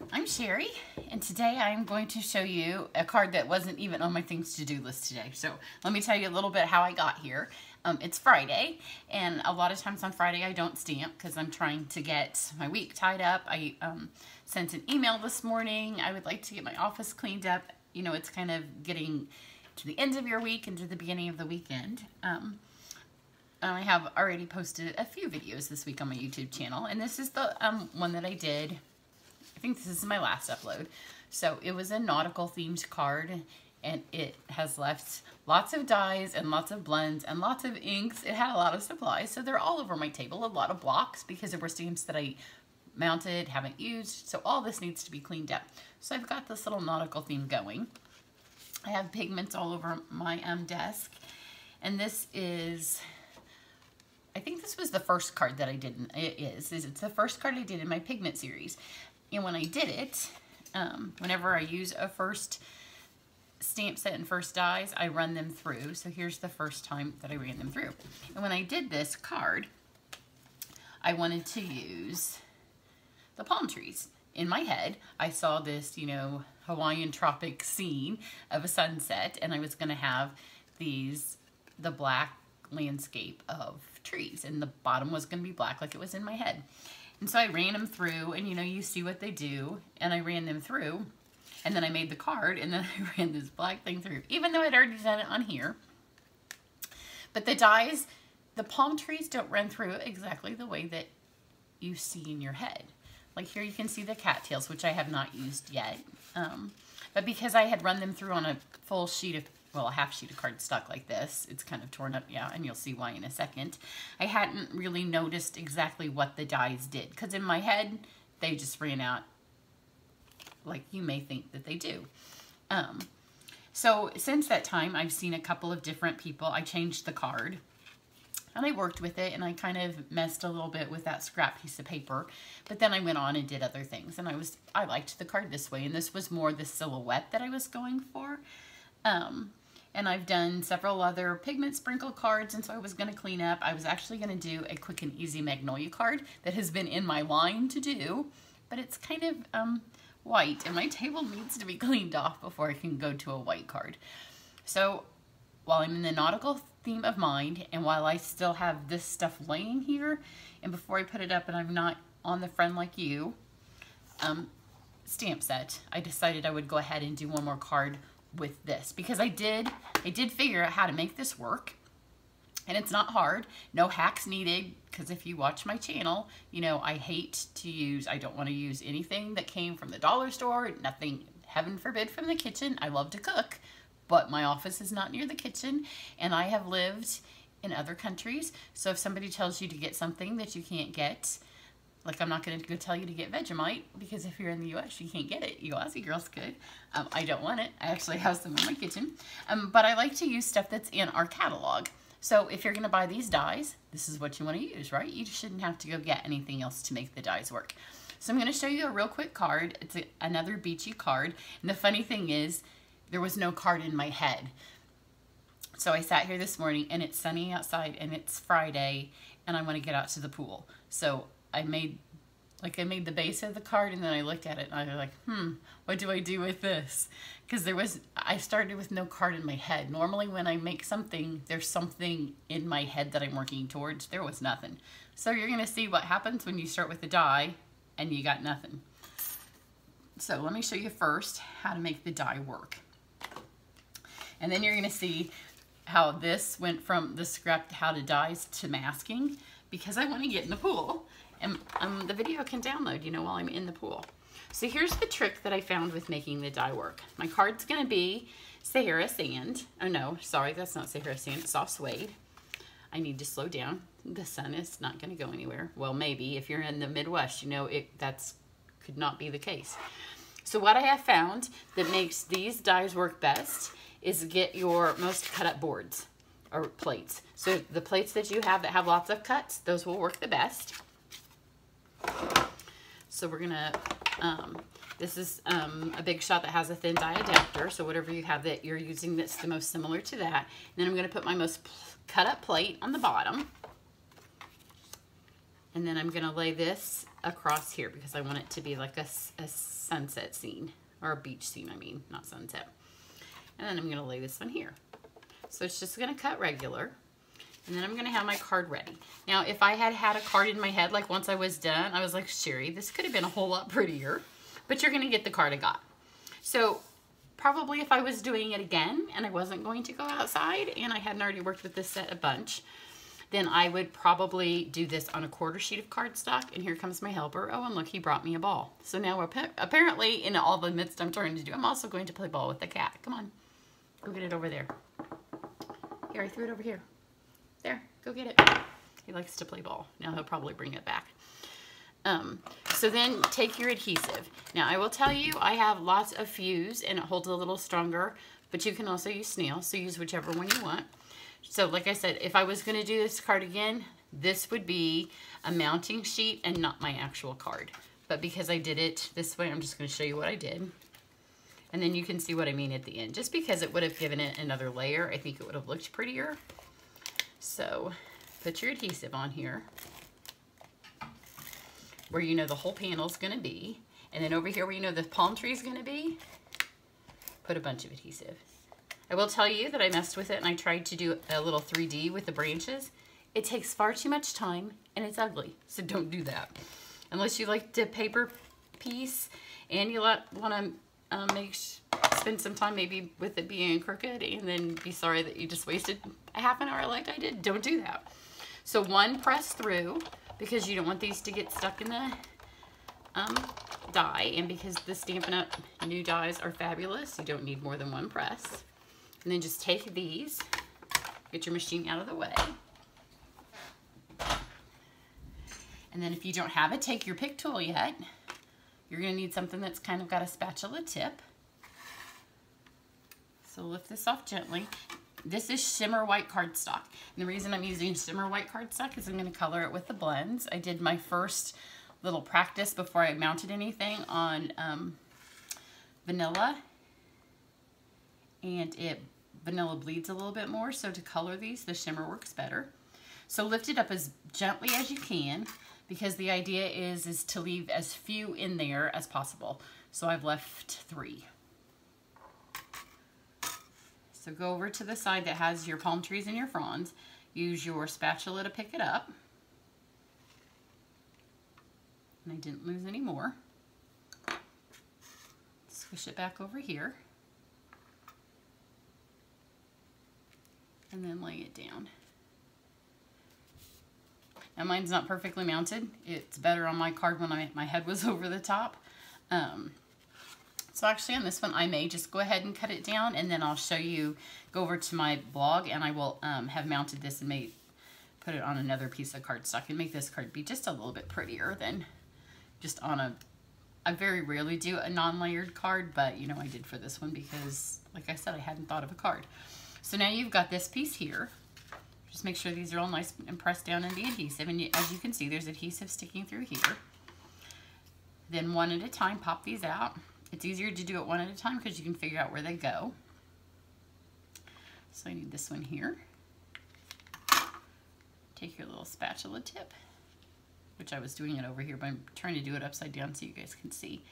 I'm Cheri, and today I'm going to show you a card that wasn't even on my things to do list today. So let me tell you a little bit how I got here. It's Friday, and a lot of times on Friday I don't stamp because I'm trying to get my week tied up. I sent an email this morning. I would like to get my office cleaned up. You know, it's kind of getting to the end of your week and to the beginning of the weekend. I have already posted a few videos this week on my YouTube channel, and this is the one that I did. I think this is my last upload. So it was a nautical themed card, and it has left lots of dies and lots of blends and lots of inks. It had a lot of supplies, so they're all over my table. A lot of blocks because there were stamps that I mounted, haven't used, so all this needs to be cleaned up. So I've got this little nautical theme going. I have pigments all over my desk, and this is, I think this was the first card that I did. It's the first card I did in my pigment series. And when I did it, whenever I use a first stamp set and first dies, I run them through. So here's the first time that I ran them through. And when I did this card, I wanted to use the palm trees. In my head, I saw this, you know, Hawaiian tropic scene of a sunset, and I was going to have the black landscape of trees, and the bottom was going to be black like it was in my head. And so I ran them through, and you know, you see what they do, and I ran them through, and then I made the card, and then I ran this black thing through, even though I'd already done it on here. But the dies, the palm trees don't run through exactly the way that you see in your head. Like here you can see the cattails, which I have not used yet. But because I had run them through on a full sheet of, well, a half sheet of cardstock like this, it's kind of torn up, yeah, and you'll see why in a second. I hadn't really noticed exactly what the dies did, because in my head, they just ran out like you may think that they do. So since that time, I've seen a couple of different people. I changed the card, and I worked with it, and I kind of messed a little bit with that scrap piece of paper, but then I went on and did other things, and I liked the card this way, and this was more the silhouette that I was going for. And I've done several other pigment sprinkle cards, and so I was going to clean up. I was actually going to do a quick and easy magnolia card that has been in my line to do, but it's kind of white, and my table needs to be cleaned off before I can go to a white card. So while I'm in the nautical theme of mind, and while I still have this stuff laying here, and before I put it up and I'm not on the Friend Like You stamp set, I decided I would go ahead and do one more card with this, because I did figure out how to make this work, and it's not hard. No hacks needed, because if you watch my channel, you know I don't want to use anything that came from the dollar store, nothing, heaven forbid, from the kitchen. I love to cook, but my office is not near the kitchen, and I have lived in other countries, so if somebody tells you to get something that you can't get, like I'm not going to go tell you to get Vegemite, because if you're in the U.S. you can't get it. You Aussie girls could. I don't want it. I actually have some in my kitchen. But I like to use stuff that's in our catalog. So if you're going to buy these dies, this is what you want to use, right? You shouldn't have to go get anything else to make the dies work. So I'm going to show you a real quick card. It's another beachy card. And the funny thing is, there was no card in my head. So I sat here this morning, and it's sunny outside, and it's Friday, and I want to get out to the pool. So I made the base of the card, and then I looked at it, and I was like, what do I do with this? Because I started with no card in my head. Normally when I make something, there's something in my head that I'm working towards. There was nothing. So you're going to see what happens when you start with the die, and you got nothing. So let me show you first how to make the die work. And then you're going to see how this went from the scrap how to dies to masking, because I want to get in the pool. And the video can download, you know, while I'm in the pool. So here's the trick that I found with making the die work. My card's going to be Sahara Sand. Oh no, sorry, that's not Sahara Sand, it's soft suede. I need to slow down. The sun is not going to go anywhere. Well, maybe if you're in the Midwest, you know, that's could not be the case. So what I have found that makes these dies work best is get your most cut up boards or plates. So the plates that you have that have lots of cuts, those will work the best. So we're gonna, this is a big shot that has a thin die adapter, so whatever you have that you're using that's the most similar to that. And then I'm gonna put my most cut up plate on the bottom. And then I'm gonna lay this across here because I want it to be like a sunset scene, or a beach scene, I mean, not sunset. And then I'm going to lay this one here. So it's just going to cut regular. And then I'm going to have my card ready. Now, if I had had a card in my head, like once I was done, I was like, Cheri, this could have been a whole lot prettier. But you're going to get the card I got. So probably if I was doing it again and I wasn't going to go outside and I hadn't already worked with this set a bunch, then I would probably do this on a quarter sheet of cardstock. And here comes my helper. Oh, and look, he brought me a ball. So now apparently in all the midst I'm trying to do, I'm also going to play ball with the cat. Come on, go get it over there. Here, I threw it over here. There, go get it. He likes to play ball. Now he'll probably bring it back. So then take your adhesive. Now I will tell you, I have lots of fuse and it holds a little stronger, but you can also use snail, so use whichever one you want. So like I said, if I was going to do this card again, this would be a mounting sheet and not my actual card. But because I did it this way, I'm just going to show you what I did. And then you can see what I mean at the end. Just because it would have given it another layer, I think it would have looked prettier. So put your adhesive on here where you know the whole panel is going to be. And then over here where you know the palm tree is going to be, put a bunch of adhesive. I will tell you that I messed with it and I tried to do a little 3D with the branches. It takes far too much time and it's ugly, so don't do that. Unless you like the paper piece and you want to spend some time maybe with it being crooked and then be sorry that you just wasted a half an hour like I did. Don't do that. So one press through because you don't want these to get stuck in the die, and because the Stampin' Up! New dies are fabulous, you don't need more than one press. And then just take these, get your machine out of the way. And then if you don't have it, take your pick tool yet. You're going to need something that's kind of got a spatula tip. So lift this off gently. This is shimmer white cardstock. And the reason I'm using shimmer white cardstock is I'm going to color it with the blends. I did my first little practice before I mounted anything on vanilla. And vanilla bleeds a little bit more, so to color these, the shimmer works better. So lift it up as gently as you can, because the idea is to leave as few in there as possible. So I've left 3. So go over to the side that has your palm trees and your fronds. Use your spatula to pick it up. And I didn't lose any more. Squish it back over here. And then lay it down. Now mine's not perfectly mounted. It's better on my card when my head was over the top. So actually on this one I may just go ahead and cut it down, and then I'll show you, go over to my blog and I will have mounted this and put it on another piece of cardstock and make this card be just a little bit prettier than just on I very rarely do a non-layered card, but you know I did for this one because like I said, I hadn't thought of a card. So now you've got this piece here. Just make sure these are all nice and pressed down in the adhesive. And as you can see, there's adhesive sticking through here. Then one at a time, pop these out. It's easier to do it one at a time because you can figure out where they go. So I need this one here. Take your little spatula tip, which I was doing it over here, but I'm trying to do it upside down so you guys can see.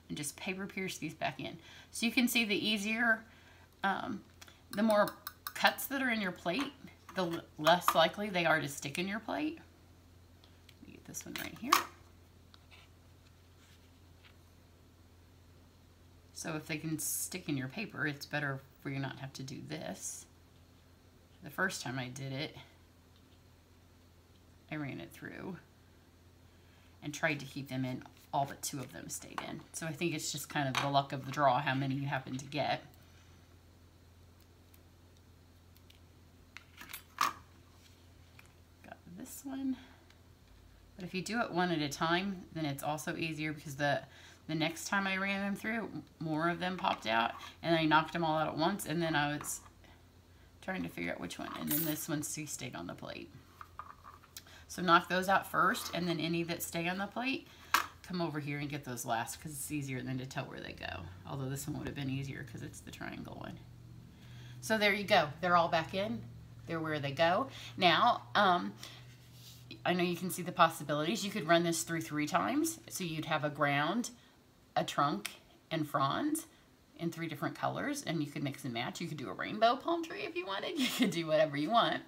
And just paper pierce these back in. So you can see the easier, the more cuts that are in your plate, the less likely they are to stick in your plate. Let me get this one right here. So if they can stick in your paper, it's better for you not to have to do this. The first time I did it, I ran it through and tried to keep them in. All but 2 of them stayed in. So I think it's just kind of the luck of the draw how many you happen to get. Got this one. But if you do it one at a time, then it's also easier because the next time I ran them through, more of them popped out, and I knocked them all out at once, and then I was trying to figure out which one, and then this one stayed on the plate. So knock those out first, and then any that stay on the plate, come over here and get those last, because it's easier than to tell where they go. Although this one would have been easier because it's the triangle one. So there you go. They're all back in. They're where they go. Now, I know you can see the possibilities. You could run this through 3 times. So you'd have a ground, a trunk, and fronds in 3 different colors, and you could mix and match. You could do a rainbow palm tree if you wanted. You could do whatever you want.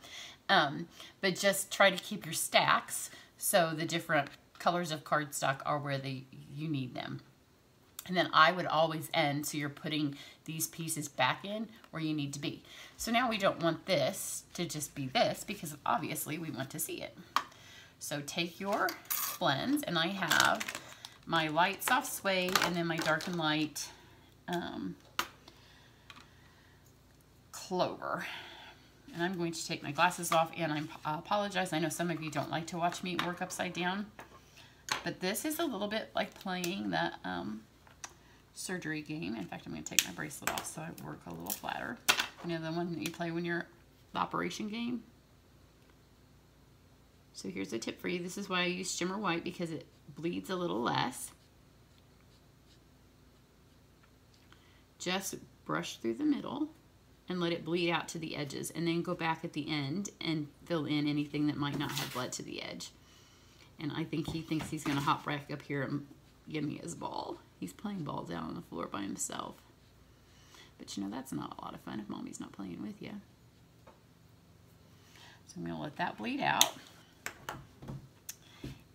But just try to keep your stacks so the different colors of cardstock are where you need them. And then I would always end, so you're putting these pieces back in where you need to be. So now we don't want this to just be this, because obviously we want to see it. So take your blends, and I have my light soft suede and then my dark and light clover. And I'm going to take my glasses off, and I apologize. I know some of you don't like to watch me work upside down, but this is a little bit like playing the surgery game. In fact, I'm going to take my bracelet off so I work a little flatter. You know, the one that you play when you're the operation game. So here's a tip for you. This is why I use shimmer white, because it bleeds a little less. Just brush through the middle and let it bleed out to the edges, and then go back at the end and fill in anything that might not have bled to the edge. And I think he thinks he's going to hop back up here and give me his ball. He's playing ball down on the floor by himself. But you know, that's not a lot of fun if Mommy's not playing with you. So I'm going to let that bleed out.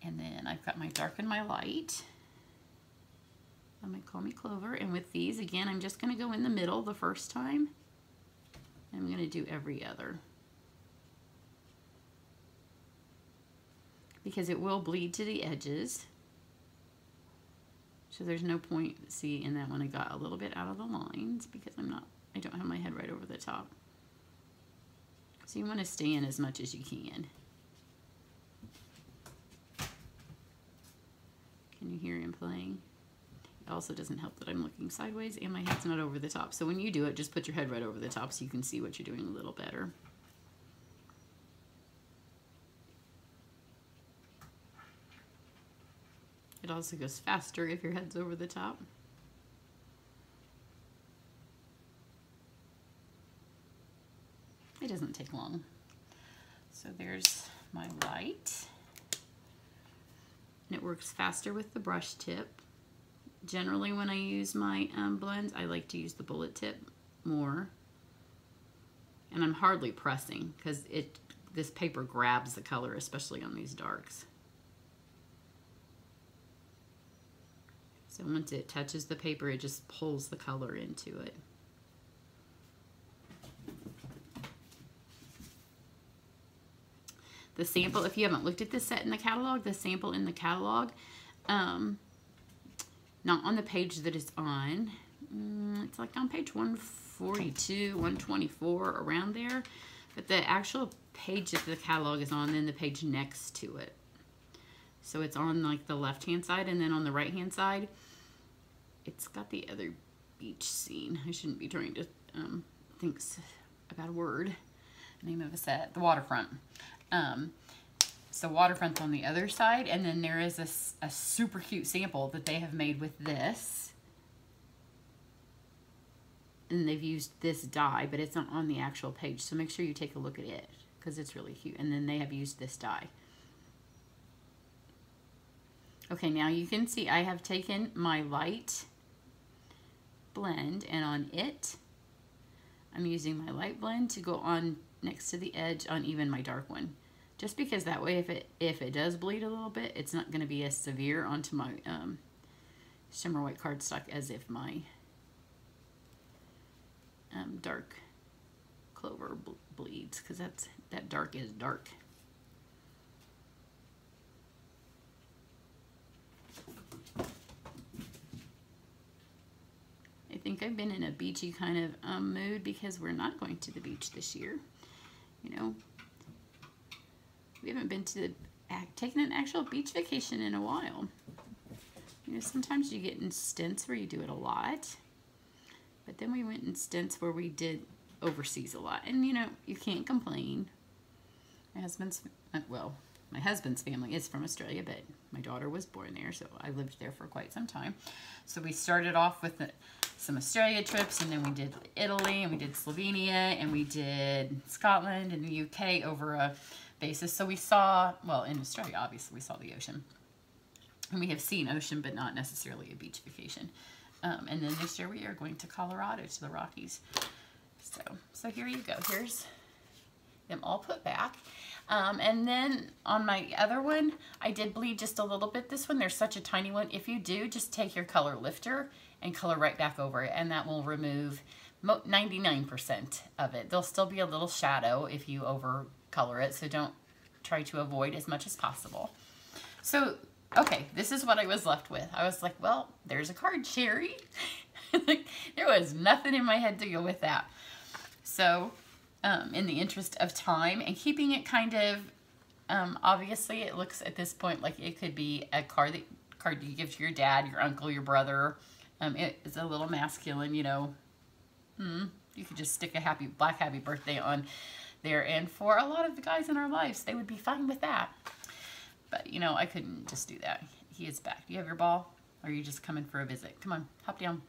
And then I've got my dark and my light. I'm going to call me Clover. And with these, again, I'm just going to go in the middle the first time. I'm going to do every other, because it will bleed to the edges. So there's no point, see, in that one I got a little bit out of the lines because I don't have my head right over the top. So you want to stay in as much as you can. Can you hear him playing? It also doesn't help that I'm looking sideways and my head's not over the top. So when you do it, just put your head right over the top so you can see what you're doing a little better. It also goes faster if your head's over the top. It doesn't take long. So there's my light. And it works faster with the brush tip. Generally, when I use my blends, I like to use the bullet tip more. And I'm hardly pressing because this paper grabs the color, especially on these darks. So once it touches the paper, it just pulls the color into it. The sample, if you haven't looked at this set in the catalog, the sample in the catalog, not on the page that it's on. It's like on page 142, 124, around there. But the actual page that the catalog is on, then the page next to it. So it's on like the left-hand side, and then on the right-hand side, it's got the other beach scene. I shouldn't be trying to think about a word. Name of a set, the waterfront. So waterfront's on the other side, and then there is a super cute sample that they have made with this. And they've used this die, but it's not on the actual page. So make sure you take a look at it, because it's really cute. And then they have used this die. Okay, now you can see I have taken my light blend, and on it, I'm using my light blend to go on next to the edge on even my dark one. Just because that way, if it does bleed a little bit, it's not going to be as severe onto my shimmer white cardstock as if my dark clover bleeds, because that dark is dark. I think I've been in a beachy kind of mood because we're not going to the beach this year. You know, we haven't been to taken an actual beach vacation in a while. You know, sometimes you get in stints where you do it a lot, but then we went in stints where we did overseas a lot, and you know, you can't complain. My husband's family is from Australia, but my daughter was born there, so I lived there for quite some time. So we started off with some Australia trips, and then we did Italy, and we did Slovenia, and we did Scotland and the UK over a basis. So we saw, well, in Australia, obviously, we saw the ocean. And we have seen ocean, but not necessarily a beach vacation. And then this year we are going to Colorado, to the Rockies. So here you go. Here's them all put back. And then on my other one, I did bleed just a little bit. This one, there's such a tiny one. If you do, just take your color lifter and color right back over it, and that will remove 99% of it. There'll still be a little shadow if you over color it, so don't try to avoid as much as possible. So, okay, this is what I was left with. I was like, well, there's a card, Cheri. Like, there was nothing in my head to go with that. So, in the interest of time and keeping it kind of, obviously it looks at this point like it could be a card you give to your dad, your uncle, your brother. It is a little masculine, you know. You could just stick a black happy birthday on there, and for a lot of the guys in our lives, they would be fine with that. But, you know, I couldn't just do that. He is back. Do you have your ball? Or are you just coming for a visit? Come on, hop down.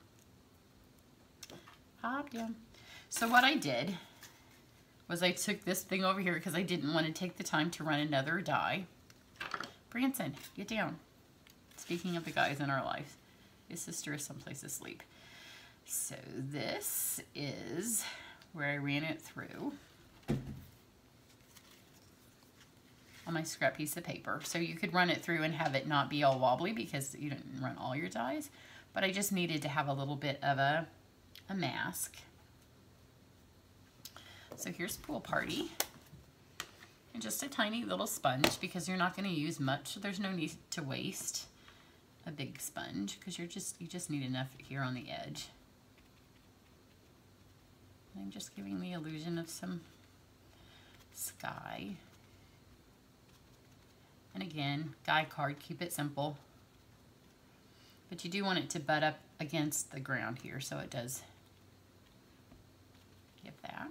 Hop down. So what I did was I took this thing over here because I didn't want to take the time to run another die. Branson, get down. Speaking of the guys in our lives, his sister is someplace asleep. So this is where I ran it through on my scrap piece of paper. So you could run it through and have it not be all wobbly because you didn't run all your dies. But I just needed to have a little bit of a mask. So here's Pool Party. And just a tiny little sponge because you're not going to use much. So there's no need to waste a big sponge because you just need enough here on the edge. I'm just giving the illusion of some sky. And again, guy card, keep it simple. But you do want it to butt up against the ground here, so it does give that.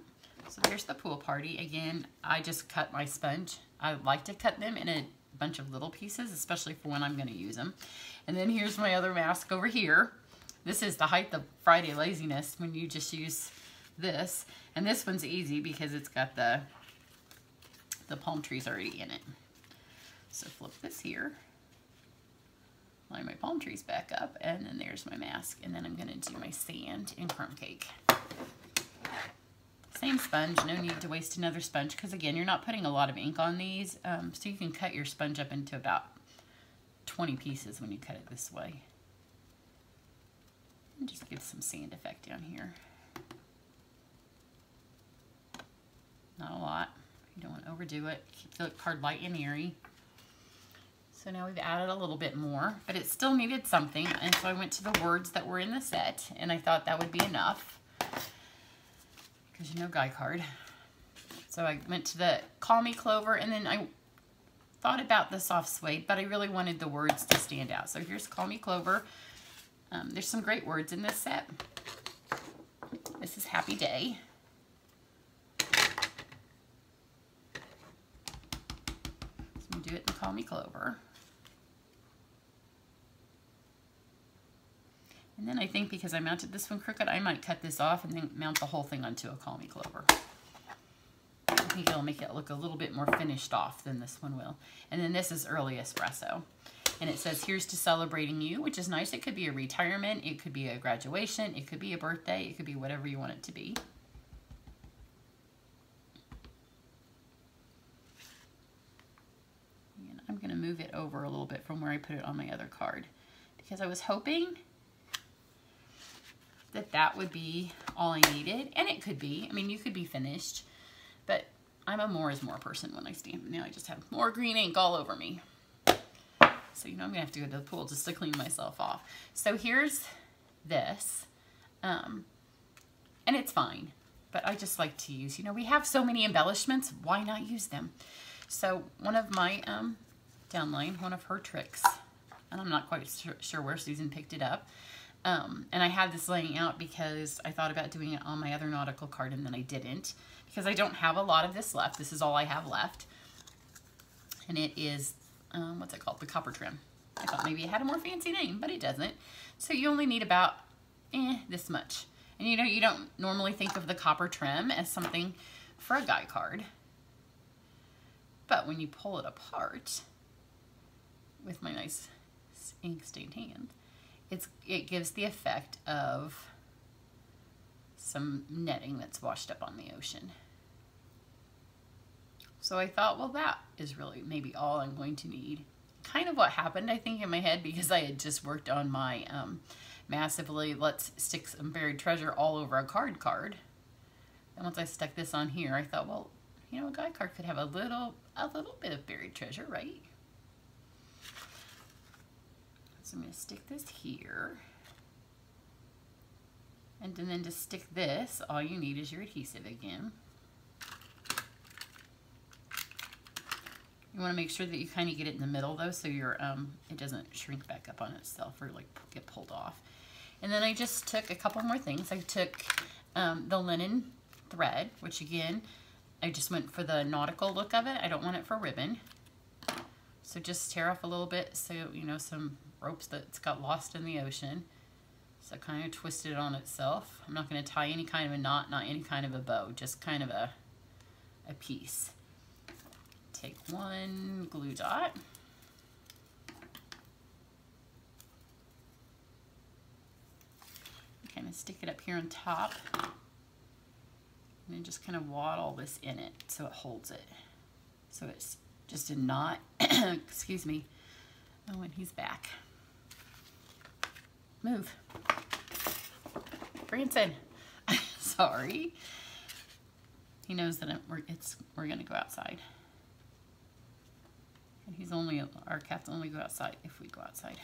So there's the Pool Party. Again, I just cut my sponge. I like to cut them in a bunch of little pieces, especially for when I'm going to use them. And then here's my other mask over here. This is the height of Friday laziness when you just use this. And this one's easy because it's got the palm trees already in it. So flip this here. Line my palm trees back up, and then there's my mask. And then I'm going to do my sand and crumb cake. Same sponge, no need to waste another sponge because again, you're not putting a lot of ink on these, so you can cut your sponge up into about 20 pieces when you cut it this way. And just give some sand effect down here. Not a lot. You don't want to overdo it. Keep the card light and airy. So now we've added a little bit more, but it still needed something, and so I went to the words that were in the set, and I thought that would be enough. Because you know guy card. So I went to the Call Me Clover, and then I thought about the soft suede, but I really wanted the words to stand out. So here's Call Me Clover. There's some great words in this set. This is Happy Day. So I'm going to do it in Call Me Clover. And then I think because I mounted this one crooked, I might cut this off and then mount the whole thing onto a Call Me Clover. I think it'll make it look a little bit more finished off than this one will. And then this is Early Espresso. And it says, here's to celebrating you, which is nice. It could be a retirement. It could be a graduation. It could be a birthday. It could be whatever you want it to be. And I'm going to move it over a little bit from where I put it on my other card because I was hoping that would be all I needed, and it could be. I mean, you could be finished, but I'm a more is more person when I stamp. Now I just have more green ink all over me. So, you know, I'm going to have to go to the pool just to clean myself off. So here's this, and it's fine, but I just like to use, you know, we have so many embellishments, why not use them? So one of my downline, one of her tricks, and I'm not quite sure where Susan picked it up, and I had this laying out because I thought about doing it on my other nautical card and then I didn't because I don't have a lot of this left. This is all I have left. And it is, what's it called? The copper trim. I thought maybe it had a more fancy name, but it doesn't. So you only need about this much. And you know, you don't normally think of the copper trim as something for a guy card. but when you pull it apart with my nice ink stained hand, it gives the effect of some netting that's washed up on the ocean. So I thought, well, that is really maybe all I'm going to need. Kind of what happened, I think, in my head, because I had just worked on my massively let's stick some buried treasure all over a card. And once I stuck this on here, I thought, well, you know, a guy card could have a little bit of buried treasure, right? So I'm going to stick this here. And then to stick this, all you need is your adhesive again. You want to make sure that you kind of get it in the middle though, so your it doesn't shrink back up on itself or like get pulled off. And then I just took a couple more things. I took the linen thread, which again, I just went for the nautical look of it. I don't want it for ribbon. So just tear off a little bit, so you know, some ropes that's got lost in the ocean. So kind of twisted it on itself. I'm not going to tie any kind of a knot, not any kind of a bow, just kind of a piece. Take one glue dot. Kind of stick it up here on top. And then just kind of wad all this in it so it holds it. So it's just a knot. Excuse me. Oh, and he's back. Move. Branson. Sorry. He knows that we're going to go outside. And our cats only go outside if we go outside.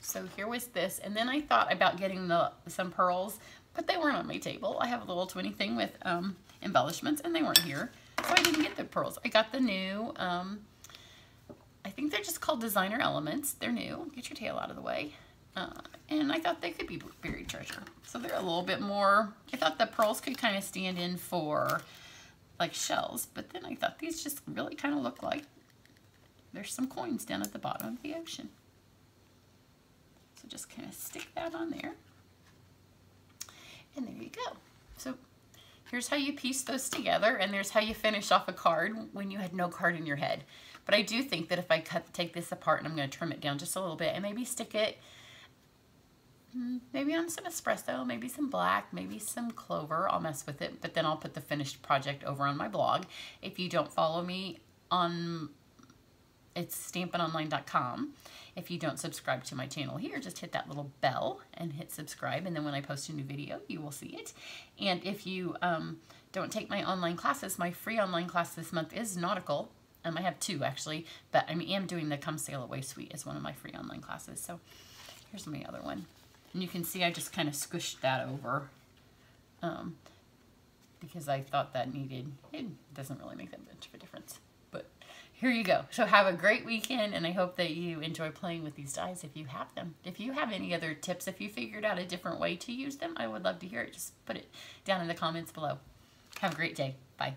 So here was this, and then I thought about getting some pearls, but they weren't on my table. I have a little 20 thing with embellishments, and they weren't here, so I didn't get the pearls. I got the new, I think they're just called designer elements. They're new. Get your tail out of the way. And I thought they could be buried treasure. So they're a little bit more, I thought the pearls could kind of stand in for like shells, but then I thought these just really kind of look like there's some coins down at the bottom of the ocean. So just kind of stick that on there. And there you go. So here's how you piece those together, and there's how you finish off a card when you had no card in your head. But I do think that if I take this apart, and I'm going to trim it down just a little bit and maybe stick it maybe on some espresso, maybe some black, maybe some clover. I'll mess with it, but then I'll put the finished project over on my blog. If you don't follow me on, it's stampinonline.com. If you don't subscribe to my channel here, just hit that little bell and hit subscribe, and then when I post a new video, you will see it. And if you don't take my online classes, my free online class this month is nautical. I have two actually, but I am doing the Come Sail Away Suite as one of my free online classes. So here's my other one. And you can see I just kind of squished that over because I thought that it doesn't really make that much of a difference. But here you go. So have a great weekend, and I hope that you enjoy playing with these dies if you have them. If you have any other tips, if you figured out a different way to use them, I would love to hear it. Just put it down in the comments below. Have a great day. Bye.